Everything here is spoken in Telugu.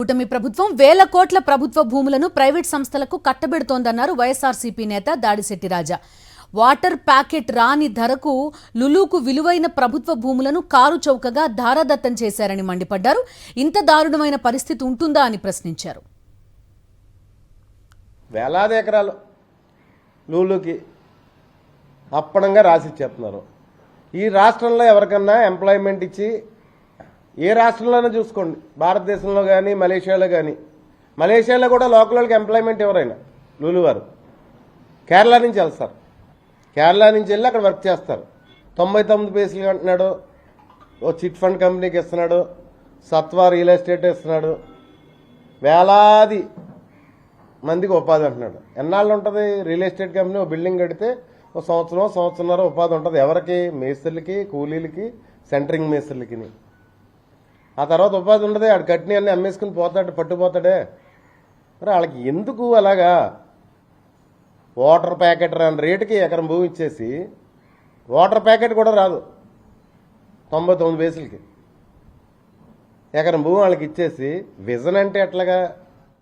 కూటమి ప్రభుత్వం వేల కోట్ల ప్రభుత్వ భూములను ప్రైవేట్ సంస్థలకు కట్టబెడుతోందన్నారు వైఎస్ఆర్సీపీ నేత దాడిశెట్టి రాజా. వాటర్ ప్యాకెట్ రాని ధరకు లులుకు విలువైన ప్రభుత్వ భూములను కారు చౌకగా ధారాదత్తం చేశారని మండిపడ్డారు. ఇంత దారుణమైన పరిస్థితి ఉంటుందా అని ప్రశ్నించారు. వేలాది ఎకరాలు లూలుకి అప్పనంగా రాసిచ్చేస్తున్నారు. ఈ రాష్ట్రంలో ఎవరికన్నా ఎంప్లాయ్మెంట్ ఇచ్చి ఏ రాష్ట్రంలోనే చూసుకోండి, భారతదేశంలో కానీ మలేషియాలో కానీ, మలేషియాలో కూడా లోకల్ వాళ్ళకి ఎంప్లాయ్మెంట్ ఎవరైనా లూలు వారు కేరళ నుంచి వెళ్తారు. కేరళ నుంచి వెళ్ళి అక్కడ వర్క్ చేస్తారు. 99 పైసలు అంటున్నాడు, ఓ చిట్ ఫండ్ కంపెనీకి ఇస్తున్నాడు, సత్వా రియల్ ఎస్టేట్ ఇస్తున్నాడు, వేలాది మందికి ఉపాధి అంటున్నాడు. ఎన్నాళ్ళు ఉంటుంది రియల్ ఎస్టేట్ కంపెనీ? ఓ బిల్డింగ్ కడితే ఓ సంవత్సరంన్నర ఉపాధి ఉంటుంది. ఎవరికి? మేస్త్రులకి, కూలీలకి, సెంటరింగ్ మేస్త్రులకి. ఆ తర్వాత ఉపాధి ఉండదు. ఆడు కట్టిన అన్నీ అమ్మేసుకుని పోతాడు, పట్టుపోతాడే. మరి వాళ్ళకి ఎందుకు అలాగా? వాటర్ ప్యాకెట్ రాని రేటుకి ఎకరం భూమి ఇచ్చేసి వాటర్ ప్యాకెట్ కూడా రాదు 99 పైసలకి ఎకరం భూమి వాళ్ళకి ఇచ్చేసి విజన్ అంటే ఎట్లాగా?